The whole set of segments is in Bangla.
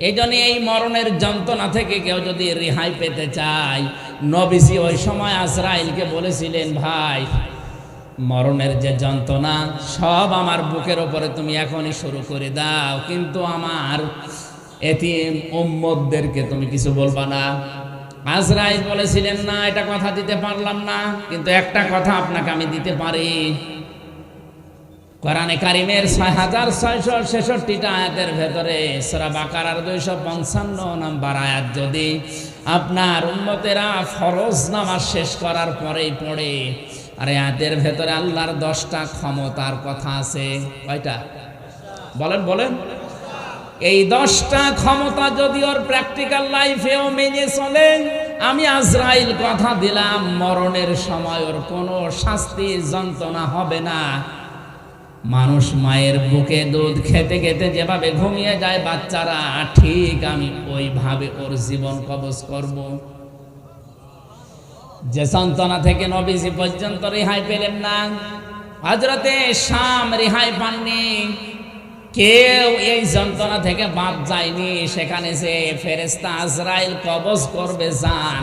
এই জন্য এই মরণের যন্ত্রণা থেকে কেউ যদি রেহাই পেতে চায়, নবীজি ওই সময় আজরাইলকে বলেছিলেন, ভাই মরণের যে যন্ত্রণা সব আমার বুকের ওপরে তুমি এখনই শুরু করে দাও, কিন্তু আমার এতিম উম্মতদেরকে তুমি কিছু বলবা না। আজরাইল বলেছিলেন, না এটা কথা দিতে পারলাম না, কিন্তু একটা কথা আপনাকে আমি দিতে পারি। কোরআনে কারিমের ৬৬৬৬টা আয়াতের ভেতরে সূরা বাকারার ২৫৫ নম্বর আয়াত যদি আপনার উম্মতেরা ফরজ নামাজ শেষ করার পরেই পড়ে, আর আয়াতের ভেতরে আল্লাহর 10টা ক্ষমতার কথা আছে। কয়টা বলেন বলেন? এই 10টা ক্ষমতা যদি ওর প্র্যাকটিক্যাল লাইফেও মেনে চলে, আমি আজরাইল কথা দিলাম মরণের সময় ওর কোনো শাস্তি যন্ত্রণা হবে না। মানুষ মায়ের বুকে দুধ খেতে খেতে যেভাবে ঘুমিয়ে যায় বাচ্চারা, ঠিক আমি ওইভাবে ওর জীবন কবজ করব। যে যন্ত্রণা থেকে নবীজি পর্যন্ত রেহাই পেলেন না, হযরতে শাম রেহাই পাননি, কেউ এই যন্ত্রণা থেকে বাদ যায়নি। সেখানে যে ফেরেশতা আজরাইল কবজ করবে জান,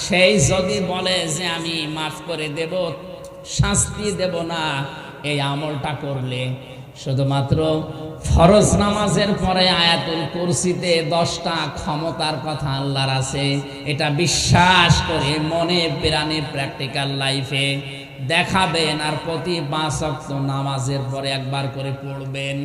সেই যদি বলে যে আমি মাফ করে দেব, শাস্তি দেব না, এই আমলটা করলে শুধুমাত্র ফরজ নামাজের পরে আয়াতুল কুরসিতে 10টা ক্ষমতার কথা আল্লাহর আছে, এটা বিশ্বাস করে মনে প্রাণে প্র্যাকটিক্যাল লাইফে দেখাবেন, আর প্রতি 5 ওয়াক্ত নামাজের পরে একবার করে পড়বেন।